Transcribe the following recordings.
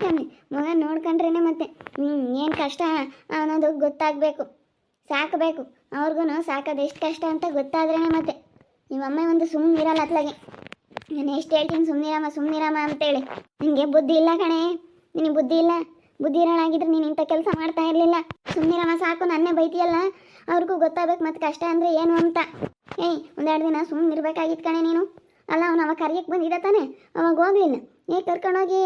ನೋಡ್ಕೊಂಡ್ರಿ ಮಗ ನೋಡ್ಕೊಂಡ್ರೇನೆ ಮತ್ತೆ ಏನು ಕಷ್ಟ ಅನ್ನೋದು ಗೊತ್ತಾಗಬೇಕು, ಸಾಕಬೇಕು. ಅವ್ರಿಗೂ ಸಾಕೋದು ಎಷ್ಟು ಕಷ್ಟ ಅಂತ ಗೊತ್ತಾದ್ರೇ ಮತ್ತೆ ನೀವಮ್ಮ ಒಂದು ಸುಮ್ಮನೆ ಇರಲ್ಲ ಅತ್ಲಾಗೆ. ನಾನು ಎಷ್ಟು ಹೇಳ್ತೀನಿ ಸುಮ್ಮನಿರಮ್ಮ ಅಂತೇಳಿ. ನಿನಗೆ ಬುದ್ಧಿ ಇಲ್ಲ ಕಣೆ, ನಿನಗೆ ಬುದ್ಧಿ ಇಲ್ಲ. ಬುದ್ಧಿ ಇರೋಣಾಗಿದ್ರೆ ನೀನು ಇಂಥ ಕೆಲಸ ಮಾಡ್ತಾ ಇರಲಿಲ್ಲ. ಸುಮ್ಮನಿರಮ್ಮ ಸಾಕು, ನನ್ನೇ ಬೈತಿಯಲ್ಲ. ಅವ್ರಿಗೂ ಗೊತ್ತಾಗಬೇಕು ಮತ್ತೆ ಕಷ್ಟ ಅಂದರೆ ಏನು ಅಂತ. ಒಂದೆರಡು ದಿನ ಸುಮ್ಮನೆ ಇರಬೇಕಾಗಿತ್ತು ಕಣೆ ನೀನು. ಅಲ್ಲ ಅವನು ಅವಾಗ ಕರಿಯಕ್ಕೆ ಬಂದಿದ್ದ ತಾನೆ, ಅವಾಗ ಹೋಗ್ಲಿಲ್ಲ. ಕರ್ಕೊಂಡೋಗಿ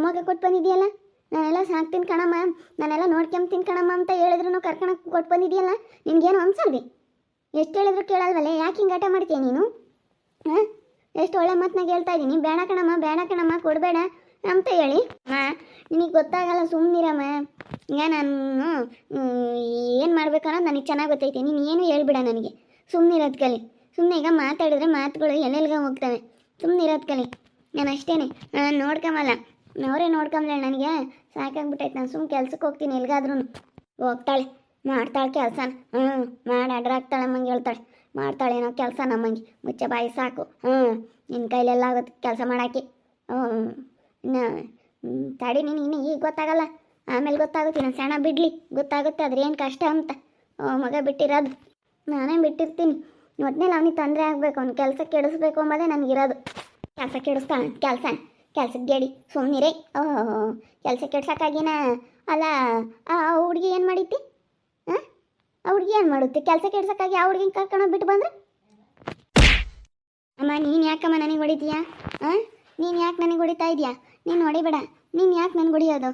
ಮಗ ಕೊಟ್ಟು ಬಂದಿದೆಯಲ್ಲ. ನಾನೆಲ್ಲ ಸಾಕ್ತೀನಿ ಕಣಮ್ಮ, ನಾನೆಲ್ಲ ನೋಡ್ಕೊಂತೀನಿ ಕಣಮ್ಮ ಅಂತ ಹೇಳಿದ್ರು ಕರ್ಕೊಳಕ್ಕೆ ಕೊಟ್ಟು ಬಂದಿದೆಯಲ್ಲ. ನಿನಗೇನು ಅನ್ಸಲ್ವಿ? ಎಷ್ಟು ಹೇಳಿದ್ರು ಕೇಳಲ್ವಲ್ಲ, ಯಾಕೆ ಹಿಂಗೆ ಆಟ ಮಾಡ್ತೀಯ ನೀನು? ಎಷ್ಟು ಒಳ್ಳೆ ಮಾತನಾಗ ಹೇಳ್ತಾ ಇದ್ದೀನಿ, ಬೇಡ ಕಣಮ್ಮ ಕೊಡಬೇಡ ಅಂತ ಹೇಳಿ. ನಿನಗೆ ಗೊತ್ತಾಗಲ್ಲ, ಸುಮ್ಮನಿರಮ್ಮ. ಈಗ ನಾನು ಏನು ಮಾಡ್ಬೇಕು ಅನ್ನೋದು ನನಗೆ ಚೆನ್ನಾಗಿ ಗೊತ್ತೈತೆ. ನೀನು ಏನು ಹೇಳ್ಬಿಡ ನನಗೆ, ಸುಮ್ಮನಿರೋದು ಕಲಿ. ಸುಮ್ಮನೆ ಈಗ ಮಾತಾಡಿದ್ರೆ ಮಾತುಗಳು ಎಲ್ಲೆಲ್ಗೆ ಹೋಗ್ತವೆ. ಸುಮ್ಮನಿರೋದು ಕಲಿ. ನಾನು ಅಷ್ಟೇ, ನಾನು ನೋಡ್ಕೊಂಬಲ್ಲ, ಅವರೇ ನೋಡ್ಕೊಂಬಲ್ಲ. ನನಗೆ ಸಾಕಾಗ್ಬಿಟ್ಟೈತೆ. ನಾನು ಸುಮ್ಮನೆ ಕೆಲ್ಸಕ್ಕೆ ಹೋಗ್ತೀನಿ ಎಲ್ಗಾದ್ರೂ. ಹೋಗ್ತಾಳೆ, ಮಾಡ್ತಾಳೆ ಕೆಲಸನ. ಮಾಡಿ ಅಡ್ರಾಗ್ತಾಳೆ ಅಮ್ಮಂಗೆ ಹೇಳ್ತಾಳೆ. ಮಾಡ್ತಾಳೇನೋ ಕೆಲಸ ನಮ್ಮಂಗೆ. ಮುಚ್ಚೆ ಬಾಯಿ ಸಾಕು. ನಿನ್ನ ಕೈಲೆಲ್ಲ ಆಗುತ್ತೆ ಕೆಲಸ ಮಾಡೋಕ್ಕೆ. ತಡಿ ನೀನು ಈಗ ಗೊತ್ತಾಗಲ್ಲ, ಆಮೇಲೆ ಗೊತ್ತಾಗುತ್ತೆ. ನಾನು ಸಣ್ಣ ಬಿಡಲಿ, ಗೊತ್ತಾಗುತ್ತೆ ಅದ್ರ ಏನು ಕಷ್ಟ ಅಂತ. ಮಗ ಬಿಟ್ಟಿರೋದು ನಾನೇ ಬಿಟ್ಟಿರ್ತೀನಿ. ಒಟ್ಟಿನಲ್ಲಿ ಅವನಿಗೆ ತೊಂದರೆ ಆಗಬೇಕು, ಅವ್ನು ಕೆಲಸ ಕೆಡಿಸ್ಬೇಕು ಅಂಬೋದೇ ನನಗಿರೋದು. ಕೆಲಸ ಕೆಡಿಸ್ತಾನೆ, ಕೆಲ್ಸಕ್ಕೆ ಗೇಡಿ ಸುಮ್ಮನಿರೇ. ಕೆಲಸ ಕೆಡ್ಸೋಕ್ಕಾಗಿನ ಅಲ್ಲ. ಆ ಹುಡುಗಿ ಏನು ಮಾಡಿತಿ? ಆ ಹುಡುಗಿ ಏನು ಮಾಡುತ್ತೆ? ಕೆಲಸ ಕೆಡ್ಸೋಕ್ಕಾಗಿ ಆ ಹುಡುಗಿನ ಕರ್ಕೊಂಡು ಬಿಟ್ಟು ಬಂದ್ರೆ? ಅಮ್ಮ ನೀನು ಯಾಕಮ್ಮ ನನಗೆ ಹೊಡಿತೀಯಾ? ನೀನು ಯಾಕೆ ನನಗೆ ಹೊಡಿತಾ ಇದೆಯಾ? ನೀನು ಹೊಡಿಬೇಡ. ನೀನು ಯಾಕೆ ನನಗೆ ಹೊಡಿಯೋದು?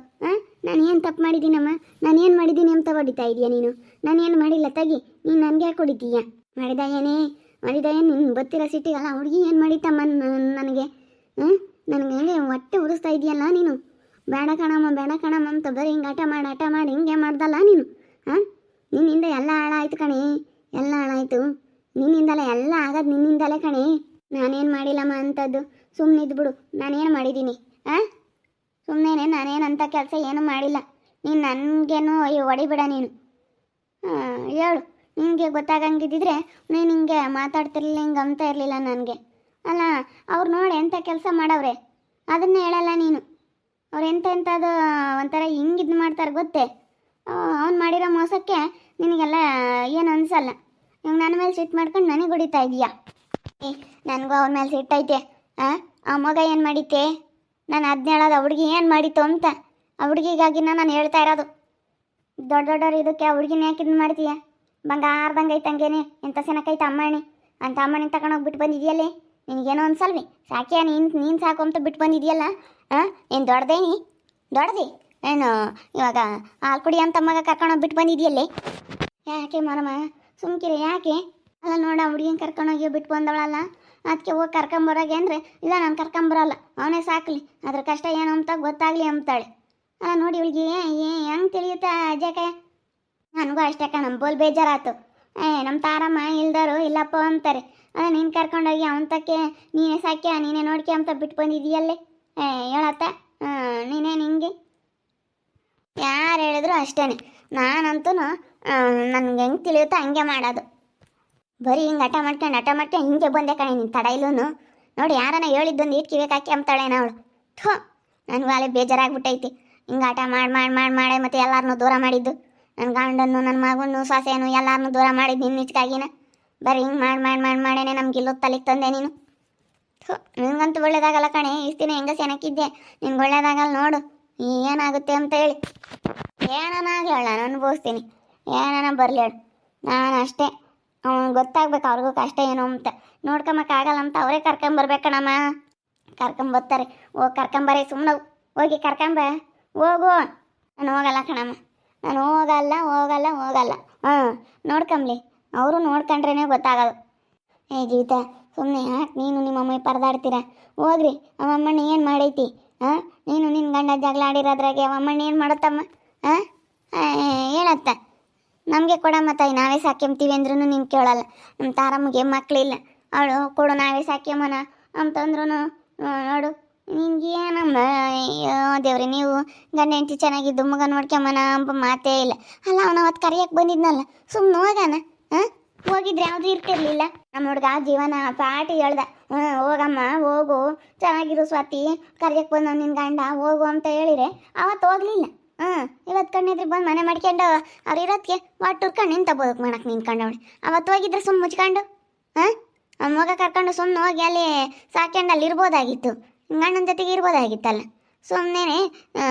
ನಾನು ಏನು ತಪ್ಪು ಮಾಡಿದ್ದೀನಮ್ಮ? ನಾನು ಏನು ಮಾಡಿದ್ದೀನಿ ಅಂತ ಹೊಡಿತಾ ಇದೆಯಾ ನೀನು? ನಾನೇನು ಮಾಡಿಲ್ಲ ತಗಿ. ನೀನು ನನಗೆ ಯಾಕೆ ಹೊಡಿತೀಯ? ಮಾಡಿದ ಏನು ನಿನ್ನ ಗೊತ್ತಿರೋ ಸಿಟ್ಟಿಗಲ್ಲ. ಹುಡುಗಿ ಏನು ಮಾಡಿತಮ್ಮ ನನಗೆ? ನನಗೆ ಹೆಂಗೆ ಹೊಟ್ಟೆ ಉರಿಸ್ತಾ ಇದೆಯಲ್ಲ ನೀನು. ಬೇಡ ಕಣಮ್ಮ ಅಂತ ಬರೀ ಹಿಂಗೆ ಆಟ ಮಾಡಿ ಹಿಂಗೆ ಮಾಡ್ದಲ್ಲ ನೀನು. ನಿನ್ನಿಂದ ಎಲ್ಲ ಹಾಳಾಯ್ತು ಕಣೆ, ಎಲ್ಲ ಹಾಳಾಯ್ತು. ನಿನ್ನಿಂದಲೇ ಎಲ್ಲ ಆಗೋದು, ನಿನ್ನಿಂದಲೇ ಕಣೆ. ನಾನೇನು ಮಾಡಿಲ್ಲಮ್ಮ ಅಂಥದ್ದು. ಸುಮ್ಮನಿದ್ದು ಬಿಡು. ನಾನೇನು ಮಾಡಿದ್ದೀನಿ? ಸುಮ್ಮನೆ ನಾನೇನಂಥ ಕೆಲಸ ಏನೂ ಮಾಡಿಲ್ಲ. ನೀನು ನನಗೇನು ಹೊಡಿಬೇಡ ನೀನು. ಹೇಳು, ನಿನಗೆ ಗೊತ್ತಾಗಂಗಿದ್ದಿದ್ರೆ ನೀನು ಹಿಂಗೆ ಮಾತಾಡ್ತಿರ್ಲಿಲ್ಲ, ಹಿಂಗೆ ಅಂತ ಇರಲಿಲ್ಲ ನನಗೆ. ಅಲ್ಲ ಅವ್ರು ನೋಡಿ ಎಂಥ ಕೆಲಸ ಮಾಡವ್ರೆ ಅದನ್ನೇ ಹೇಳಲ್ಲ ನೀನು. ಅವ್ರು ಎಂಥದ್ದು ಒಂಥರ ಹಿಂಗಿದ್ದು ಮಾಡ್ತಾರೆ ಗೊತ್ತೇ. ಅವ್ನು ಮಾಡಿರೋ ಮೋಸಕ್ಕೆ ನಿನಗೆಲ್ಲ ಏನು ಅನಿಸಲ್ಲ. ಇವಾಗ ನನ್ನ ಮೇಲೆ ಸಿಟ್ಟು ಮಾಡ್ಕೊಂಡು ನನಗೆ ಹೊಡಿತಾ ಇದೀಯಾ? ನನಗೂ ಅವ್ನ ಮೇಲೆ ಸಿಟ್ಟೈತೆ. ಆ ಮಗ ಏನು ಮಾಡಿತ್ತೆ? ನಾನು ಅದನ್ನ ಹೇಳೋದು, ಆ ಹುಡುಗಿ ಏನು ಮಾಡಿತ್ತು ಅಂತ. ಆ ಹುಡುಗಿಗಾಗಿನ ನಾನು ಹೇಳ್ತಾ ಇರೋದು. ದೊಡ್ಡವ್ರು ಇದಕ್ಕೆ ಆ ಹುಡುಗಿನ ಯಾಕೆ ಇದನ್ನು ಮಾಡ್ತೀಯ? ಬಂಗಾರದಂಗೆ ಐತಂಗೇನೆ, ಎಂಥ ಸೆನಕೈತೆ ಅಮ್ಮಣ್ಣಿ ಅಂತ. ಅಮ್ಮಣ್ಣಿನ ತಗೊಂಡೋಗಿ ಬಿಟ್ಟು ಬಂದಿದೆಯಲ್ಲೇ. ನಿನಗೇನೋ ಅನ್ಸಲ್ವಿ? ಸಾಕ್ಯಾ ನೀನು ಸಾಕು ಅಂತ ಬಿಟ್ಟು ಬಂದಿದೆಯಲ್ಲ. ಏನು ದೊಡ್ಡದಿ ಏನು? ಇವಾಗ ಹಾಲು ಕುಡಿ ಅಂತ ಮಗ ಕರ್ಕೊಂಡೋಗಿ ಬಿಟ್ಟು ಬಂದಿದೆಯಲ್ಲೇ. ಯಾಕೆ ಮರಮ್ಮ ಸುಮ್ಕಿರಿ? ಯಾಕೆ? ಅಲ್ಲ ನೋಡ, ಹುಡುಗಿನ ಕರ್ಕೊಂಡೋಗಿ ಬಿಟ್ಟು ಬಂದವಳಲ್ಲ, ಅದಕ್ಕೆ ಹೋಗಿ ಕರ್ಕೊಂಬರೋಗೆ ಅಂದರೆ ಇಲ್ಲ ನಾನು ಕರ್ಕೊಂಬರಲ್ಲ, ಅವನೇ ಸಾಕಲಿ, ಅದ್ರ ಕಷ್ಟ ಏನು ಅಂತ ಗೊತ್ತಾಗಲಿ ಅಂತಾಳೆ. ಅಲ್ಲ ನೋಡಿ ಇವಳಿಗೆ ಹೆಂಗೆ ತಿಳಿಯುತ್ತಾ ಅಜ್ಜಕ್ಕೆ? ನನಗೂ ಅಷ್ಟೇ ಕಣಮ್ಮ, ಬೋಲ್ ಬೇಜಾರಾಯ್ತು. ನಮ್ಮ ತಾರಮ್ಮ ಇಲ್ದಾರು ಇಲ್ಲಪ್ಪ ಅಂತಾರೆ. ಅಲ್ಲ ನೀನು ಕರ್ಕೊಂಡೋಗಿ ಅವನ ನೀನೇ ಸಾಕ್ಯ ನೀನೇ ನೋಡ್ಕೆ ಅಂತ ಬಿಟ್ಟು ಬಂದಿದೆಯಲ್ಲೇ. ಹೇಳತ್ತ ನೀನೇ ನಿಂಗೆ ಯಾರು ಹೇಳಿದ್ರು ಅಷ್ಟೇ. ನಾನಂತೂ ನನಗೆ ಹೆಂಗೆ ತಿಳಿಯುತ್ತಾ ಹಂಗೆ ಮಾಡೋದು. ಬರೀ ಹಿಂಗೆ ಹಠ ಮಾಡ್ಕೊಂಡು ಹಿಂಗೆ ಬಂದೆ ಕಣೆ. ನಿನ್ನ ತಡ ಇಲ್ಲೂ ನೋಡಿ, ಯಾರನ್ನ ಹೇಳಿದ್ದೊಂದು ಇಟ್ಟು ಕಿವಿಗೆ ಹಾಕಿ ಅಂತಾಳೇನ ಅವಳು. ನನಗೂ ಅಲ್ಲೇ ಬೇಜಾರಾಗ್ಬಿಟ್ಟೈತಿ. ಹಿಂಗೆ ಹಠ ಮಾಡಿ ಮತ್ತೆ ಎಲ್ಲರನ್ನೂ ದೂರ ಮಾಡಿದ್ದು. ನನ್ನ ಗಂಡನ್ನು, ನನ್ನ ಮಗನ್ನು, ಸೊಸೆಯನ್ನು ಎಲ್ಲರನ್ನೂ ದೂರ ಮಾಡಿದ್ದು ನಿನ್ನ ನಿಚ್ಕಾಗಿನ. ಬರೀ ಹಿಂಗೆ ಮಾಡೇನೆ ನಮ್ಗೆ ಇಲ್ಲೊತ್ತು ತಲೆಗೆ ತಂದೆ ನೀನು. ನಿನ್ಗಂತೂ ಒಳ್ಳೇದಾಗಲ್ಲ ಕಣೆ. ಇಷ್ಟು ದಿನ ಹೆಂಗ ಸೆನಕಿದ್ದೆ, ನಿನ್ಗೆ ಒಳ್ಳೇದಾಗಲ್ಲ ನೋಡು ಏನಾಗುತ್ತೆ ಅಂತ ಹೇಳಿ. ಏನನ್ನಾಗಲಿ ಹೇಳ, ನಾನು ಅನುಭವಿಸ್ತೀನಿ. ಏನನ ಬರಲಿ ಹೇಳು, ನಾನು ಅಷ್ಟೇ. ಅವ್ನಿಗೆ ಗೊತ್ತಾಗ್ಬೇಕು ಅವ್ರಿಗೂ ಕಷ್ಟ ಏನು ಅಂತ. ನೋಡ್ಕೊಂಬಕ್ಕಾಗಲ್ಲ ಅಂತ ಅವರೇ ಕರ್ಕೊಂಬರ್ಬೇಕಣಮ್ಮ. ಕರ್ಕೊಂಬರ್ತಾರೆ. ಹೋಗಿ ಕರ್ಕೊಂಬರೇ, ಸುಮ್ಮನೆ ಹೋಗಿ ಹೋಗು. ನಾನು ಹೋಗಲ್ಲ ಕಣಮ್ಮ, ನಾನು ಹೋಗಲ್ಲ. ನೋಡ್ಕೊಂಬ್ಲಿ, ಅವರು ನೋಡ್ಕೊಂಡ್ರೇ ಗೊತ್ತಾಗೋದು. ಜೀವಿತ ಸುಮ್ಮನೆ ಯಾಕೆ ನೀನು ನಿಮ್ಮಮ್ಮ ಪರದಾಡ್ತೀರ? ಹೋಗ್ರಿ. ಅವಮ್ಮಣ್ಣ ಏನು ಮಾಡೈತಿ? ನೀನು ನಿನ್ನ ಗಂಡ ಜಗಳ ಆಡಿರೋದ್ರಾಗೆ ಅವಮ್ಮಣ್ಣ ಏನು ಮಾಡುತ್ತಮ್ಮ? ಹೇಳತ್ತ ನಮಗೆ ಕೊಡಮ್ಮ ತಾಯಿ, ನಾವೇ ಸಾಕ್ಯಂತೀವಿ ಅಂದ್ರೂ ನೀನು ಕೇಳಲ್ಲ. ನಮ್ಮ ತಾರಮ್ಮಗೆ ಮಕ್ಕಳಿಲ್ಲ, ಅವಳು ಕೊಡು ನಾವೇ ಸಾಕ್ಯಮ್ಮನ ಅಂತಂದ್ರೂ ನೋಡು ನಿನ್ಗೇನಮ್ಮ. ದೇವ್ರಿ, ನೀವು ಗಂಡ ಹೆಂಡತಿ ಚೆನ್ನಾಗಿದ್ದು ಮಗ ನೋಡ್ಕೊಂಬನ ಅಂಬ ಮಾತೇ ಇಲ್ಲ. ಅಲ್ಲ ಅವನು ಅವತ್ತು ಕರಿಯಕ್ಕೆ ಬಂದಿದ್ನಲ್ಲ, ಸುಮ್ಮನೆ ಹೋಗೋಣ. ಹೋಗಿದ್ರೆ ಯಾವುದು ಇರ್ತಿರ್ಲಿಲ್ಲ. ನಮ್ಮ ಹುಡುಗ ಜೀವನ ಪಾಟಿ ಹೇಳ್ದ, ಹೋಗಮ್ಮ ಹೋಗು, ಚೆನ್ನಾಗಿರು ಸ್ವಾತಿ, ಕರ್ಯಕ್ಕೆ ಬಂದು ನಿನ್ನ ಗಂಡ ಹೋಗು ಅಂತ ಹೇಳಿರೆ ಅವತ್ತು ಹೋಗ್ಲಿಲ್ಲ. ಇವತ್ತು ಕಣ್ಣಿದ್ರೆ ಬಂದು ಮನೆ ಮಾಡ್ಕೊಂಡು ಅವ್ರು ಇರೋದಕ್ಕೆ ಒಟ್ಟುರ್ಕೊಂಡು ನಿಂತ ಬದುಕು ಮಾಡಕ್ಕೆ ನಿಂತ್ಕೊಂಡವಳೆ. ಅವತ್ತು ಹೋಗಿದ್ರೆ ಸುಮ್ಮ ಮುಚ್ಕೊಂಡು ಅವ್ನ ಮಗ ಕರ್ಕೊಂಡು ಸುಮ್ಮನೆ ಹೋಗಿ ಅಲ್ಲಿ ಸಾಕ್ಯಂಡು ಅಲ್ಲಿ ಇರ್ಬೋದಾಗಿತ್ತು, ಗಂಡನ ಜೊತೆಗೆ ಇರ್ಬೋದಾಗಿತ್ತಲ್ಲ. ಸುಮ್ಮನೆ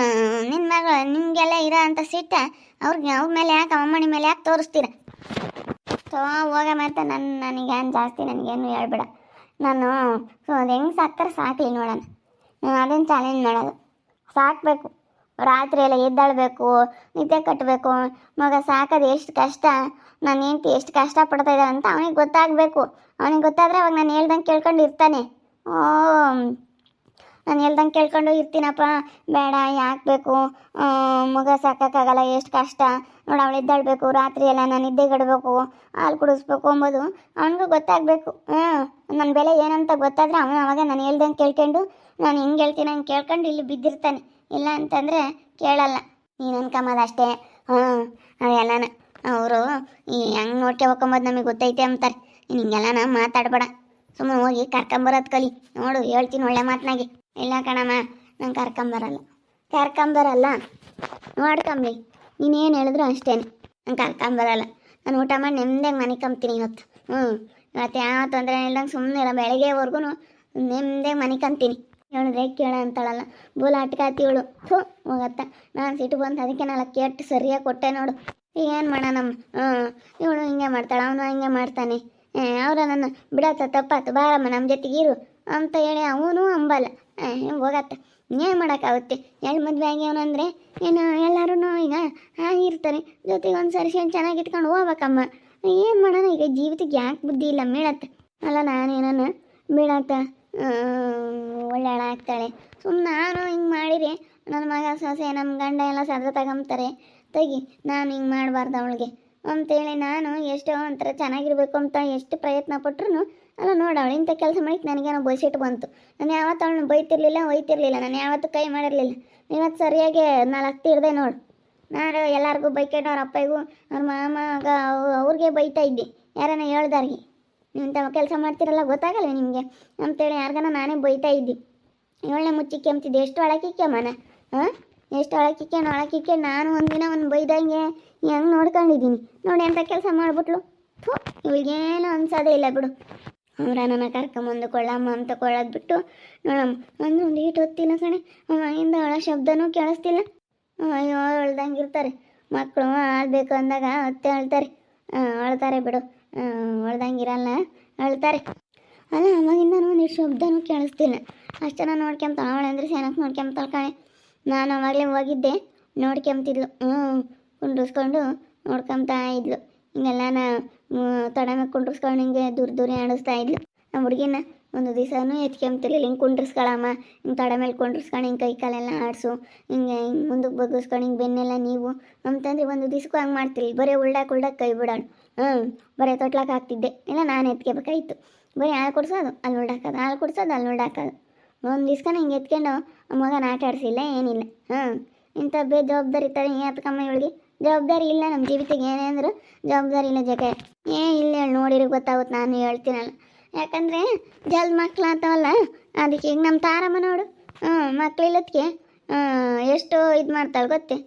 ನಿನ್ನ ಮಗಳು ನಿಮಗೆಲ್ಲ ಇರೋ ಅಂತ ಸಿಟ್ಟ ಅವ್ರ ಮೇಲೆ ಯಾಕೆ ಅಮ್ಮನಿ ಮೇಲೆ ಯಾಕೆ ತೋರಿಸ್ತೀರ? ಹೋಗ ಮತ್ತೆ ನನಗೇನು ಜಾಸ್ತಿ ನನಗೇನು ಹೇಳ್ಬೇಡ. ನಾನು ಅದು ಹೆಂಗೆ ಸಾಕ್ತಾರೆ ಸಾಕಲಿ ನೋಡೋಣ. ಅದನ್ನು ಚಾಲೆಂಜ್ ಮಾಡೋದು. ಸಾಕಬೇಕು, ರಾತ್ರಿ ಎಲ್ಲ ಎದ್ದಾಳಬೇಕು, ನಿದ್ದೆ ಕಟ್ಟಬೇಕು. ಮಗ ಸಾಕೋದು ಎಷ್ಟು ಕಷ್ಟ, ನಾನು ಹೆಂಡ್ತಿ ಎಷ್ಟು ಕಷ್ಟಪಡ್ತಾ ಇದ್ದಾಳೆ ಅಂತ ಅವನಿಗೆ ಗೊತ್ತಾಗಬೇಕು. ಅವನಿಗೆ ಗೊತ್ತಾದರೆ ಅವಾಗ ನಾನು ಹೇಳ್ದಂಗೆ ಕೇಳ್ಕೊಂಡು ಇರ್ತಾನೆ. ನಾನು ಹೇಳ್ದಂಗೆ ಕೇಳ್ಕೊಂಡು ಇರ್ತೀನಪ್ಪ, ಬೇಡ ಯಾಕೆ ಬೇಕು, ಮಗ ಸಾಕೋಕ್ಕಾಗಲ್ಲ, ಎಷ್ಟು ಕಷ್ಟ ನೋಡಿ, ಅವಳು ಎದ್ದಾಳಬೇಕು, ರಾತ್ರಿ ಎಲ್ಲ ನಾನು ನಿದ್ದೆಗಡಬೇಕು, ಹಾಲು ಕುಡಿಸ್ಬೇಕು ಅಂಬೋದು ಅವನಿಗೂ ಗೊತ್ತಾಗಬೇಕು. ನನ್ನ ಬೆಲೆ ಏನಂತ ಗೊತ್ತಾದರೆ ಅವನು ಅವಾಗ ನಾನು ಹೇಳ್ದಂಗೆ ಕೇಳ್ಕೊಂಡು, ನಾನು ಹಿಂಗೆ ಹೇಳ್ತೀನಿ ಹಂಗೆ ಕೇಳ್ಕೊಂಡು ಇಲ್ಲಿ ಬಿದ್ದಿರ್ತಾನೆ. ಇಲ್ಲ ಅಂತಂದರೆ ಕೇಳಲ್ಲ. ನೀನು ಅನ್ಕೊಂಬೋದು ಅಷ್ಟೇ. ಅದೆಲ್ಲನ ಅವರು ಈ ಹೆಂಗೆ ನೋಡ್ಕೊಬೇಕಂಬೋದು ನಮಗೆ ಗೊತ್ತೈತೆ ಅಂತಾರೆ. ಹಿಂಗೆಲ್ಲನ ಮಾತಾಡಬೇಡ, ಸುಮ್ಮನೆ ಹೋಗಿ ಕರ್ಕೊಂಬರೋದು ಕಲಿ. ನೋಡು ಹೇಳ್ತೀನಿ ಒಳ್ಳೆ ಮಾತನಾಗಿ. ಇಲ್ಲ ಕಣಮ್ಮ, ನಾನು ಕರ್ಕೊಂಬರಲ್ಲ ನೋಡ್ಕೊಂಬ್ಲಿ, ನೀನೇನು ಹೇಳಿದ್ರು ಅಷ್ಟೇ. ನಾನು ಕರ್ಕೊಂಬರಲ್ಲ. ನಾನು ಊಟ ಮಾಡಿ ನೆಮ್ಮದಿಯಾಗಿ ಮನೆ ಕಂಬ್ತೀನಿ ಇವತ್ತು. ಇವತ್ತು ಯಾವ ತೊಂದರೆ ಇಲ್ದಂಗೆ ಸುಮ್ಮನೆ ಇರೋ ಬೆಳಗ್ಗೆವರೆಗೂ ನೆಮ್ಮದಿಯಾಗಿ ಮನೆ ಕಂತೀನಿ. ಹೇಳಿದ್ರೆ ಕೇಳ ಅಂತಾಳಲ್ಲ, ಬೂಲಾಟ್ಕಾತಿ ಇವಳು. ಹೋಗತ್ತ ನಾನು ಸಿಟ್ಟು ಬಂತು, ಅದಕ್ಕೆ ನಾಲ್ಕು ಕೆಟ್ಟು ಸರಿಯಾಗಿ ಕೊಟ್ಟೆ ನೋಡು. ಏನು ಮಾಡೋಣಮ್ಮ, ಇವಳು ಹಿಂಗೆ ಮಾಡ್ತಾಳೆ, ಅವನು ಹಿಂಗೆ ಮಾಡ್ತಾನೆ, ಅವರ ನನ್ನ ಬಿಡತ್ತ ತಪ್ಪಾತು, ಬಾರಮ್ಮ ನಮ್ಮ ಜೊತೆಗೆ ಇರು ಅಂತ ಹೇಳಿ ಅವನು ಅಂಬಲ್ಲ. ಹೋಗತ್ತ ಏನು ಮಾಡೋಕ್ಕಾಗುತ್ತೆ? ಎಲ್ಲಿ ಮದುವೆ ಆಗ್ಯವನಂದರೆ ಏನು ಎಲ್ಲರೂ ಈಗ ಇರ್ತಾರೆ ಜೊತೆಗೆ ಒಂದು ಸರಿಸ್ಕೊಂಡು ಚೆನ್ನಾಗಿ ಇಟ್ಕೊಂಡು ಹೋಗ್ಬೇಕಮ್ಮ. ಏನು ಮಾಡೋಣ ಈಗ? ಜೀವಿತಕ್ಕೆ ಯಾಕೆ ಬುದ್ಧಿ ಇಲ್ಲ ಮೇಳತ್ತ? ಅಲ್ಲ ನಾನೇನ ಬೀಳತ್ತ ಒಳ್ಳೆಯ ಆಗ್ತಾಳೆ. ಸುಮ್ಮನೆ ನಾನು ಹಿಂಗೆ ಮಾಡಿರಿ ನನ್ನ ಮಗ ಸೊಸೆ ನಮ್ಮ ಗಂಡ ಎಲ್ಲ ಸದ್ರ ತಗೊಂತಾರೆ, ತೆಗಿ ನಾನು ಹಿಂಗೆ ಮಾಡಬಾರ್ದು ಅವಳಿಗೆ ಅಂತೇಳಿ ನಾನು ಎಷ್ಟೋ ಒಂಥರ ಚೆನ್ನಾಗಿರ್ಬೇಕು ಅಂತ ಎಷ್ಟು ಪ್ರಯತ್ನ ಪಟ್ರು ಅಲ್ಲ ನೋಡು, ಅವಳು ಇಂಥ ಕೆಲಸ ಮಾಡಿಕ್ಕೆ ನನಗೇನೋ ಬಯಸಿಟ್ಟು ಬಂತು. ನಾನು ಯಾವತ್ತು ಅವಳನ್ನ ಒಯ್ತಿರ್ಲಿಲ್ಲ, ನಾನು ಯಾವತ್ತೂ ಕೈ ಮಾಡಿರಲಿಲ್ಲ. ಇವತ್ತು ಸರಿಯಾಗಿ 4 ತೀರ್ದೆ ನೋಡು. ನಾನು ಎಲ್ಲರಿಗೂ ಬೈಕೊಂಡು ಅವ್ರ ಅಪ್ಪಗೂ ಅವ್ರ ಮಾಮಗ ಅವ್ರಿಗೆ ಬೈತಾ ಇದ್ದೆ, ಯಾರನ್ನ ಹೇಳ್ದಾರಿಗೆ. ನೀವು ಇಂಥ ಕೆಲಸ ಮಾಡ್ತಿರಲ್ಲ ಗೊತ್ತಾಗಲ್ಲ ನಿಮಗೆ ಅಂತೇಳಿ ಯಾರಿಗಾನ ನಾನೇ ಬೈತಾ ಇದ್ದೆ. ಇವಳನ್ನೇ ಮುಚ್ಚಿಕ್ಕೆ ಅಂತಿದ್ದೆ. ಎಷ್ಟು ಒಳಕಿಕ್ಕೆಮ್ಮನ ಎಷ್ಟು ಒಳಕಿಕ್ಕೆ ನಾನು ಒಂದಿನ ಒಂದು ಬೈದಂಗೆ ಹೆಂಗೆ ನೋಡ್ಕೊಂಡಿದ್ದೀನಿ ನೋಡಿ. ಎಂಥ ಕೆಲಸ ಮಾಡಿಬಿಟ್ಲು. ಇವಳಿಗೇನು ಅನ್ಸೋದೇ ಇಲ್ಲ ಬಿಡು. ಅವ್ರ ನನ್ನ ಕರ್ಕೊಂಬಂದು ಕೊಳ್ಳಮ್ಮ ಅಂತ ಕೊಳ್ಳೋದು ಬಿಟ್ಟು ನೋಡಮ್ಮ ಒಂದು ಈಟು ಹೊತ್ತಿಲ್ಲ ಕಣೆ, ಮನೆಯಿಂದ ಒಳ ಶಬ್ದನೂ ಕೇಳಿಸ್ತಿಲ್ಲ. ಅಯ್ಯೋ ಅಳ್ದಂಗೆ ಇರ್ತಾರೆ ಮಕ್ಕಳು. ಆಳ್ಬೇಕು ಅಂದಾಗ ಹೊತ್ತೆ ಅಳ್ತಾರೆ ಬಿಡು, ಅಳ್ದಂಗಿರಲ್ಲ, ಅಳ್ತಾರೆ. ಅಲ್ಲ ಅವಾಗಿಂದ ಒಂದಿಷ್ಟು ಶಬ್ದನೂ ಕೇಳಿಸ್ತಿಲ್ಲ. ಅಷ್ಟನ್ನ ನೋಡ್ಕೊಂತಾಳೆ. ಅವಳು ಅಂದರೆ ಸೇನಕ್ಕೆ ನೋಡ್ಕೊಂತಾಳೆ ಕಣೆ. ನಾನು ಅವಾಗಲೇ ಹೋಗಿದ್ದೆ, ನೋಡ್ಕೊಂತಿದ್ಲು. ಕುಂಡ್ರಿಸ್ಕೊಂಡು ನೋಡ್ಕೊತಾ ಇದ್ಲು. ಹಿಂಗೆಲ್ಲ ತೊಡೆ ಮೇಲೆ ಕುಂಡ್ರಿಸ್ಕೊಂಡು ಹಿಂಗೆ ದೂರ ಆಡಿಸ್ತಾ ಇದ್ಲು. ನಮ್ಮ ಹುಡುಗಿನ ಒಂದು ದಿವಸನೂ ಎತ್ಕೊಂತಿರ್ಲಿಲ್ಲ. ಹಿಂಗೆ ಕುಂಡ್ರಿಸ್ಕೊಳಮ್ಮ, ಹಿಂಗೆ ತೊಡೆ ಮೇಲೆ ಕುಂಡ್ರಿಸ್ಕೊಂಡು ಹಿಂಗೆ ಕೈ ಕಾಲೆಲ್ಲ ಆಡಿಸು, ಹಿಂಗೆ ಮುಂದಕ್ಕೆ ಬಗ್ಗಿಸ್ಕೊಂಡು ಹಿಂಗೆ ಬೆನ್ನೆಲ್ಲ ನೀವು ಅಂತಂದ್ರೆ ಒಂದು ದಿವ್ಸಕ್ಕೂ ಹಂಗೆ ಮಾಡ್ತಿರ್ಲಿಲ್ಲ. ಬರೀ ಉಳ್ಳಾಕ ಕೈ ಬಿಡೋಣ. ಬರೀ ತೊಟ್ಲಕ್ಕೆ ಹಾಕ್ತಿದ್ದೆ, ಇಲ್ಲ ನಾನು ಎತ್ಕೋಬೇಕಾಯ್ತು. ಬರೀ ಹಾಲು ಕುಡ್ಸೋದು ಅಲ್ಲಿ ಉಳ್ಳಾಕೋದು, ಹಾಲು ಕುಡ್ಸೋದು ಅಲ್ಲಿ ಉಳ್ಳಾಕೋದು. ಒಂದು ದಿವ್ಸನ ಹಿಂಗೆ ಎತ್ಕೊಂಡು ಮಗನ ಆಟ ಆಡಿಸಿಲ್ಲ, ಏನಿಲ್ಲ. ಇಂಥ ಬೇಜವಾಬ್ದಾರಿ ಥರ ಎತ್ಕಮ್ಮ ಇವಳಿಗೆ ಜವಾಬ್ದಾರಿ ಇಲ್ಲ. ನಮ್ಮ ಜೀವಿತಕ್ಕೆ ಏನೇ ಅಂದರೂ ಜವಾಬ್ದಾರಿ ಇಲ್ಲ ಜಗ. ಇಲ್ಲ ಹೇಳಿ ನೋಡಿರಿ ಗೊತ್ತಾಗುತ್ತೆ, ನಾನು ಹೇಳ್ತೀನಲ್ಲ. ಯಾಕಂದರೆ ಜಲ್ದಿ ಮಕ್ಳು ಆಗ್ತಾವಲ್ಲ, ಅದಕ್ಕೆ ಈಗ ನಮ್ಮ ತಾರಮ್ಮ ನೋಡು, ಮಕ್ಳಿಲ್ಲದಕ್ಕೆ ಎಷ್ಟು ಇದು ಮಾಡ್ತಾಳೆ ಗೊತ್ತೇ.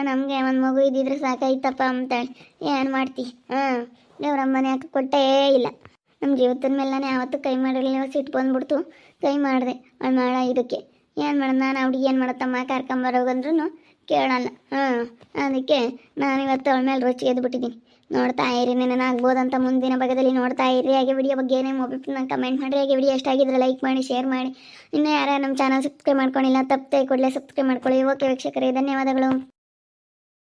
ನಮಗೆ ಒಂದು ಮಗು ಇದ್ದಿದ್ರೆ ಸಾಕಾಯ್ತಪ್ಪ ಅಂತಾಳೆ. ಏನು ಮಾಡ್ತಿ? ದೇವ್ರಮ್ಮನೆ ಯಾಕೆ ಕೊಟ್ಟೇ ಇಲ್ಲ. ನಮ್ಮ ಜೀವಿತದ ಮೇಲೆ ಯಾವತ್ತೂ ಕೈ ಮಾಡಿರಲಿಲ್ಲ. ಸಿಟ್ಟು ಬಂದ್ಬಿಡ್ತು, ಕೈ ಮಾಡಿದೆ. ಅವ್ಳು ಮಾಡೋ ಇದಕ್ಕೆ ಏನು ಮಾಡೋದು? ನಾನು ಅವ್ಳಿಗೆ ಏನು ಮಾಡತ್ತಮ್ಮ ಕರ್ಕೊಂಬರೋಗಂದ್ರೂ ಕೇಳಲ್ಲ. ಅದಕ್ಕೆ ನಾನಿವತ್ತು ಅವಳ ಮೇಲೆ ರುಚಿ ಎದ್ಬಿಟ್ಟಿದ್ದೀನಿ. ನೋಡ್ತಾ ಇರಿ, ನೆನನಾಗ್ಬೋದಂತ ಮುಂದಿನ ಭಾಗದಲ್ಲಿ ನೋಡ್ತಾ ಇರಿ. ಹಾಗೆ ವಿಡಿಯೋ ಬಗ್ಗೆ ಏನೇನು ಒಬ್ಬರು ಕಮೆಂಟ್ ಮಾಡಿರಿ. ಹಾಗೆ ವಿಡಿಯೋ ಎಷ್ಟಾಗಿದ್ರೆ ಲೈಕ್ ಮಾಡಿ, ಶೇರ್ ಮಾಡಿ. ಇನ್ನೂ ಯಾರು ನಮ್ಮ ಚಾನಲ್ ಸಬ್ಸ್ಕ್ರೈಬ್ ಮಾಡ್ಕೊಂಡಿಲ್ಲ ತಪ್ಪದೆ ಕೂಡಲೇ ಸಬ್ಸ್ಕ್ರೈಬ್ ಮಾಡ್ಕೊಳ್ಳಿ. ಓಕೆ ವೀಕ್ಷಕರೇ, ಧನ್ಯವಾದಗಳು.